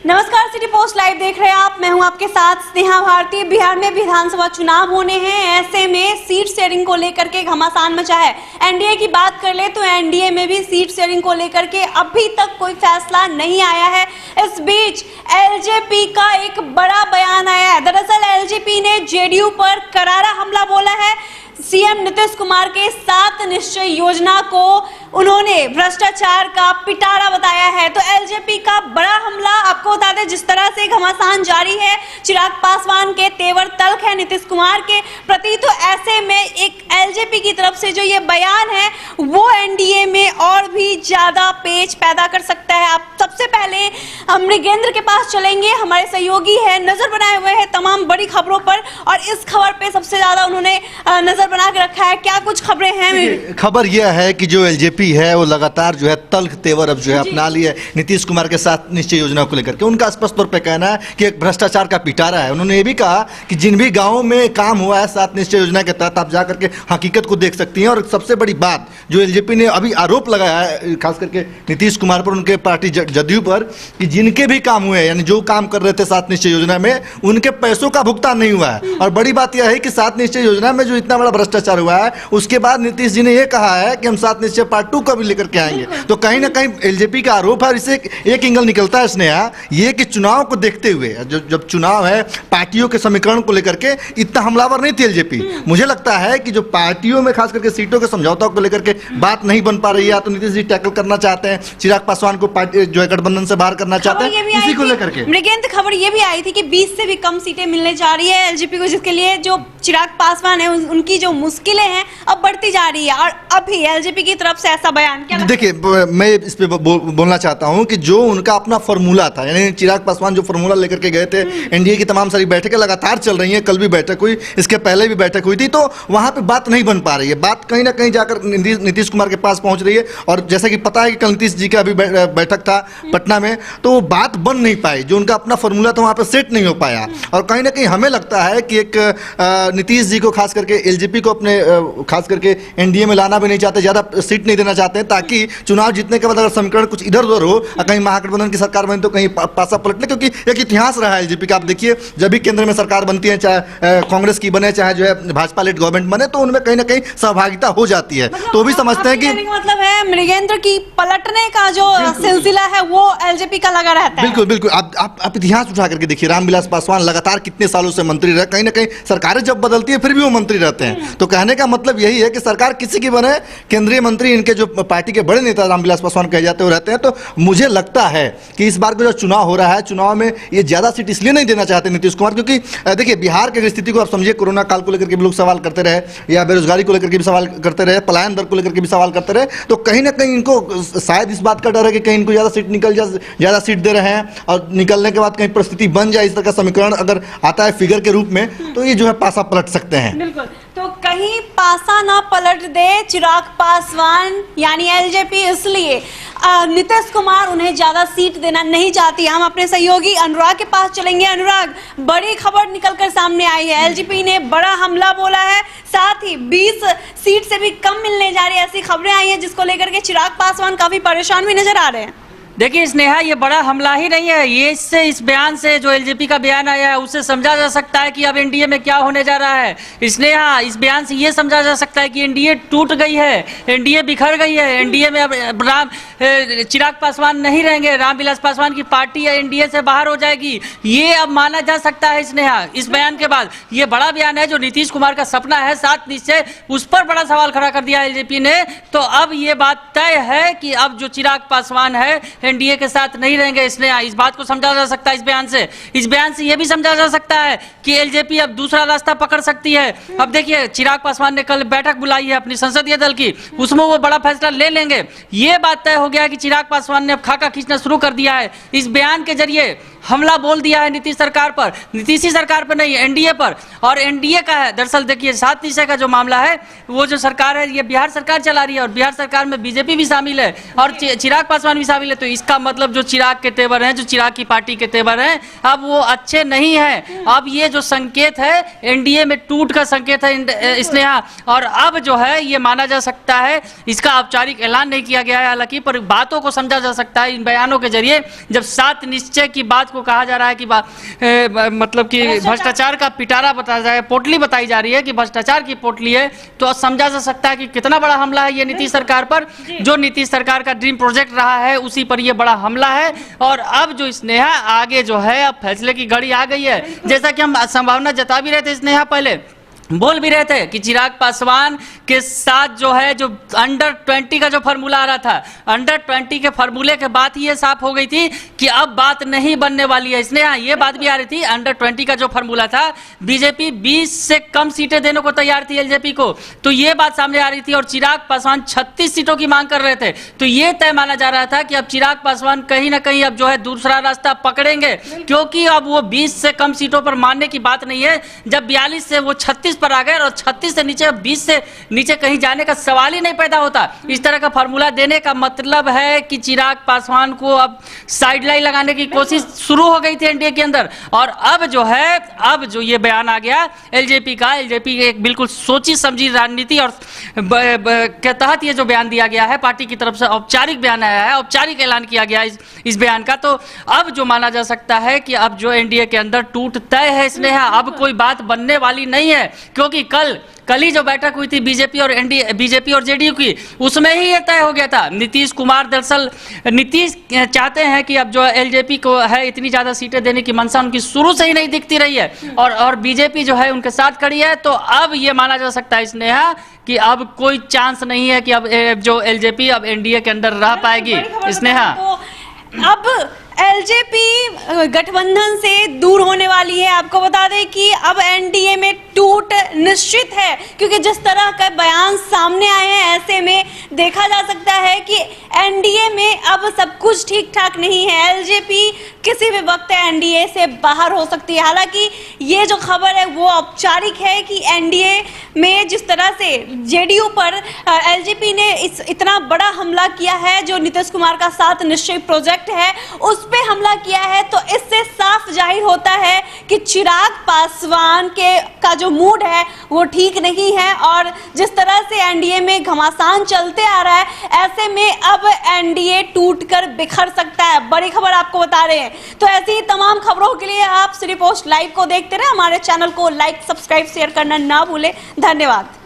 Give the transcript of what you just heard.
नमस्कार, city post live देख रहे हैं आप। मैं हूं आपके साथ स्नेहा भारती। बिहार में विधानसभा चुनाव होने हैं, ऐसे में सीट शेयरिंग को लेकर के घमासान मचा है। एनडीए की बात कर ले तो एनडीए में भी सीट शेयरिंग को लेकर के अभी तक कोई फैसला नहीं आया है। इस बीच एलजेपी का एक बड़ा बयान आया है। दरअसल एलजेपी ने जेडीयू पर करारा हमला बोला है। सीएम नीतीश कुमार के 7 निश्चय योजना को उन्होंने भ्रष्टाचार का पिटारा बताया है। तो एलजेपी का बड़ा हमला, आपको बता दें जिस तरह से घमासान जारी है, चिराग पासवान के तेवर तल्ख है नीतीश कुमार के प्रति, तो ऐसे में एक एलजेपी की तरफ से जो ये बयान है वो एनडीए में और भी ज्यादा पेच पैदा कर सकता है। आप सबसे पहले हम मृगेंद्र के पास चलेंगे, हमारे सहयोगी है, नजर बनाए हुए हैं तमाम बड़ी खबरों पर, और इस खबर पे सबसे ज्यादा उन्होंने नजर बना के रखा है। क्या कुछ खबरें हैं? खबर यह है कि जो एलजेपी है वो लगातार जो है तल्ख तेवर अब जो है अपना लिया है नीतीश कुमार के 7 निश्चय योजना को लेकर के। उनका स्पष्ट तौर पे कहना है कि एक भ्रष्टाचार का पिटारा है। उन्होंने ये भी कहा कि जिन भी गांवों में काम हुआ है 7 निश्चय योजना के तहत, आप जाकर के हकीकत को देख सकती हैं। और सबसे बड़ी बात जो एलजेपी ने अभी आरोप लगाया है खास करके नीतीश कुमार पर, उनके पार्टी जदयू पर, कि जिनके भी काम हुए यानी जो काम कर रहे थे 7 निश्चय योजना में, उनके पैसों का भुगतान नहीं हुआ है। और बड़ी बात यह है कि 7 निश्चय योजना में जो इतना बड़ा भ्रष्टाचार हुआ है, उसके बाद नीतीश जी ने यह कहा है कि हम 7 निश्चय पार्ट 2 को भी लेकर के आएंगे। तो कहीं ना कहीं एलजेपी का आरोप है। और इसे एक एंगल निकलता है स्नेहा, ये कि चुनाव को देखते हुए, जब चुनाव है, पार्टियों के समीकरण को लेकर के इतना हमलावर नहीं थी एलजेपी। मुझे लगता है कि जो पार्टियों में खास करके सीटों के समझौता को लेकर के बात नहीं बन पा रही है, तो नीतीश जी टैकल करना चाहते हैं, चिराग पासवान को पार्टी जो है गठबंधन से बाहर करना चाहते हैं, इसी को लेकर के। मृगेंद्र, खबर ये भी आई थी कि 20 से भी कम सीटें मिलने जा रही है एलजेपी को, जिसके लिए जो चिराग पासवान है उनकी जो मुश्किलें हैं अब बढ़ती जा रही है। और अभी एलजेपी की तरफ से ऐसा बयान क्या? देखिए, मैं इस पे बोलना चाहता हूं कि जो उनका अपना फॉर्मूला था, यानी चिराग पासवान जो फॉर्मूला लेकर के गए थे, एनडीए की तमाम सारी बैठकें लगातार चल रही हैं, कल भी बैठक हुई, इसके पहले भी बैठक हुई थी, तो वहां पे बात नहीं बन पा रही है। बात कहीं ना कहीं जाकर नीतीश कुमार के पास पहुंच रही है। और जैसा कि पता है कि कल नीतीश जी का अभी बैठक था पटना में, तो वो बात बन नहीं पाई। जो उनका अपना फॉर्मूला था वहां पर सेट नहीं हो पाया। और कहीं ना कहीं हमें लगता है कि एक नीतीश जी को, खास करके एलजेपी को, अपने खास करके एनडीए में लाना भी नहीं चाहते, ज्यादा सीट नहीं देना चाहते हैं, ताकि चुनाव जीतने के बाद अगर समीकरण कुछ इधर उधर हो, कहीं महागठबंधन की सरकार बने तो कहीं पासा पलटने, क्योंकि एक इतिहास रहा है एलजेपी का। आप देखिए, जब भी केंद्र में सरकार बनती है, चाहे कांग्रेस की बने, चाहे जो है भाजपा लेड गवर्नमेंट बने, तो उनमें कहीं ना कहीं सहभागिता हो जाती है। तो भी समझते हैं कि मतलब है मृगेंद्र की पलटने का जो सिलसिला है वो एलजेपी का लगा रहता है। बिल्कुल बिल्कुल। आप इतिहास उठा करके देखिए, रामविलास पासवान लगातार कितने सालों से मंत्री रहे। कहीं ना कहीं सरकारें जब बदलती है फिर भी वो मंत्री रहते हैं। तो कहने का मतलब यही है कि सरकार किसी की बने, केंद्रीय मंत्री इनके जो पार्टी के बड़े नेता रामविलास पासवान कहे जाते हुए रहते हैं। तो मुझे लगता है कि इस बार का जो चुनाव हो रहा है, चुनाव में ये ज्यादा सीट इसलिए नहीं देना चाहते नीतीश कुमार, क्योंकि देखिए बिहार की स्थिति को आप समझिए, कोरोना काल को लेकर के भी लोग सवाल करते रहे, या बेरोजगारी को लेकर के भी सवाल करते रहे, पलायन दर को लेकर के भी सवाल करते रहे। तो कहीं ना कहीं इनको शायद इस बात का डर है कि कहीं इनको ज्यादा सीट दे रहे हैं, और निकलने के बाद कहीं परिस्थिति बन जाए, इस तरह का समीकरण अगर आता है फिगर के रूप में, तो ये जो है पासा पलट सकते हैं। बिल्कुल। तो कहीं पासा ना पलट दे चिराग पासवान यानी एलजेपी, इसलिए नीतीश कुमार उन्हें ज्यादा सीट देना नहीं चाहती। हम अपने सहयोगी अनुराग के पास चलेंगे। अनुराग, बड़ी खबर निकलकर सामने आई है, एलजेपी ने बड़ा हमला बोला है, साथ ही 20 सीट से भी कम मिलने जा रही है, ऐसी खबरें आई हैं, जिसको लेकर के चिराग पासवान काफी परेशान भी नजर आ रहे हैं। देखिए स्नेहा, ये बड़ा हमला ही नहीं है। ये इस बयान से, जो एलजेपी का बयान आया है, उससे समझा जा सकता है कि अब एनडीए में क्या होने जा रहा है। स्नेहा, इस बयान से ये समझा जा सकता है कि एनडीए टूट गई है, एनडीए बिखर गई है। एनडीए में अब चिराग पासवान नहीं रहेंगे, रामविलास पासवान की पार्टी एनडीए से बाहर हो जाएगी। ये अब माना जा सकता है स्नेहा, इस बयान के बाद। ये बड़ा बयान है, जो नीतीश कुमार का सपना है 7 निश्चय, उस पर बड़ा सवाल खड़ा कर दिया एलजेपी ने। तो अब ये बात तय है कि अब जो चिराग पासवान है एनडीए के साथ नहीं रहेंगे। इसने इस बात को समझा जा सकता है इस बयान से यह भी समझा जा सकता है कि एलजेपी अब दूसरा रास्ता पकड़ सकती है। अब देखिए, चिराग पासवान ने कल बैठक बुलाई है अपनी संसदीय दल की, उसमें वो बड़ा फैसला ले लेंगे। ये बात तय हो गया है कि चिराग पासवान ने अब खाका खींचना शुरू कर दिया है। इस बयान के जरिए हमला बोल दिया है नीतीश सरकार पर, नीतीश सरकार पर नहीं, एनडीए पर। और एनडीए का है, दरअसल देखिए 7 निश्चय का जो मामला है, वो जो सरकार है ये बिहार सरकार चला रही है, और बिहार सरकार में बीजेपी भी शामिल है और चिराग पासवान भी शामिल है। तो इसका मतलब जो चिराग के तेवर हैं, जो चिराग की पार्टी के तेवर हैं, अब वो अच्छे नहीं है। अब ये जो संकेत है एनडीए में टूट का संकेत है स्नेहा। और अब जो है ये माना जा सकता है, इसका औपचारिक ऐलान नहीं किया गया है हालांकि, पर बातों को समझा जा सकता है इन बयानों के जरिए। जब 7 निश्चय की बात बात को कहा जा रहा है कि मतलब कि भ्रष्टाचार का पिटारा बताया जाए, पोटली बताई जा रही है कि भ्रष्टाचार की पोटली है, तो समझा जा सकता है कि कितना बड़ा हमला है ये नीतीश सरकार पर। जो नीतीश सरकार का ड्रीम प्रोजेक्ट रहा है उसी पर ये बड़ा हमला है। और अब जो स्नेहा आगे जो है अब फैसले की घड़ी आ गई है, जैसा कि हम संभावना जता भी रहे थे, स्नेहा पहले बोल भी रहे थे कि चिराग पासवान के साथ जो है जो अंडर 20 का जो फार्मूला आ रहा था, अंडर 20 के फार्मूले के बाद ही ये साफ हो गई थी कि अब बात नहीं बनने वाली है। इसने ये बात भी आ रही थी, अंडर 20 का जो फार्मूला था, बीजेपी 20 से कम सीटें देने को तैयार थी एलजेपी को, तो ये बात सामने आ रही थी। और चिराग पासवान 36 सीटों की मांग कर रहे थे, तो ये तय माना जा रहा था कि अब चिराग पासवान कहीं ना कहीं अब जो है दूसरा रास्ता पकड़ेंगे, क्योंकि अब वो 20 से कम सीटों पर मानने की बात नहीं है। जब 42 से वो 36 पर आ गए और 36 से नीचे 20 से नीचे कहीं जाने का सवाल ही नहीं पैदा होता। इस तरह का फार्मूला देने का मतलब है कि चिराग पासवान को अब साइडलाइन लगाने की कोशिश शुरू हो गई थी एनडीए के अंदर। और अब जो है, अब जो ये बयान आ गया एलजेपी का, एलजेपी के एक बिल्कुल सोची समझी रणनीति और के तहत ये जो बयान दिया गया है, पार्टी की तरफ से औपचारिक बयान आया है, औपचारिक ऐलान किया गया इस बयान का। तो अब जो माना जा सकता है कि अब जो एनडीए के अंदर टूट तय है स्नेहा, अब कोई बात बनने वाली नहीं है, क्योंकि कल ही जो बैठक हुई थी बीजेपी और जेडीयू की, उसमें ही ये तय हो गया था। नीतीश कुमार, दरअसल नीतीश चाहते हैं कि अब जो एलजेपी को है इतनी ज्यादा सीटें देने की मंशा उनकी शुरू से ही नहीं दिखती रही है, और बीजेपी जो है उनके साथ खड़ी है। तो अब ये माना जा सकता है स्नेहा कि अब कोई चांस नहीं है कि अब जो एलजेपी अब एनडीए के अंदर रह पाएगी। स्नेहा, अब एलजेपी गठबंधन से दूर होने वाली है। आपको बता दें कि अब एनडीए में टूट निश्चित है, क्योंकि जिस तरह का बयान सामने आए हैं, ऐसे में देखा जा सकता है कि एनडीए में अब सब कुछ ठीक ठाक नहीं है। एलजेपी किसी भी वक्त एनडीए से बाहर हो सकती है। हालांकि ये जो खबर है वो औपचारिक है कि एनडीए में जिस तरह से जेडीयू पर एलजेपी ने इतना बड़ा हमला किया है, जो नीतीश कुमार का 7 निश्चय प्रोजेक्ट है उस पे हमला किया है, तो इससे साफ जाहिर होता है कि चिराग पासवान का जो मूड है वो ठीक नहीं है। और जिस तरह से एनडीए में घमासान चलते आ रहा है, ऐसे में अब एनडीए टूटकर बिखर सकता है। बड़ी खबर आपको बता रहे हैं। तो ऐसी ही तमाम खबरों के लिए आप सिटी पोस्ट लाइव को देखते रहे। हमारे चैनल को लाइक, सब्सक्राइब, शेयर करना ना भूलें। धन्यवाद।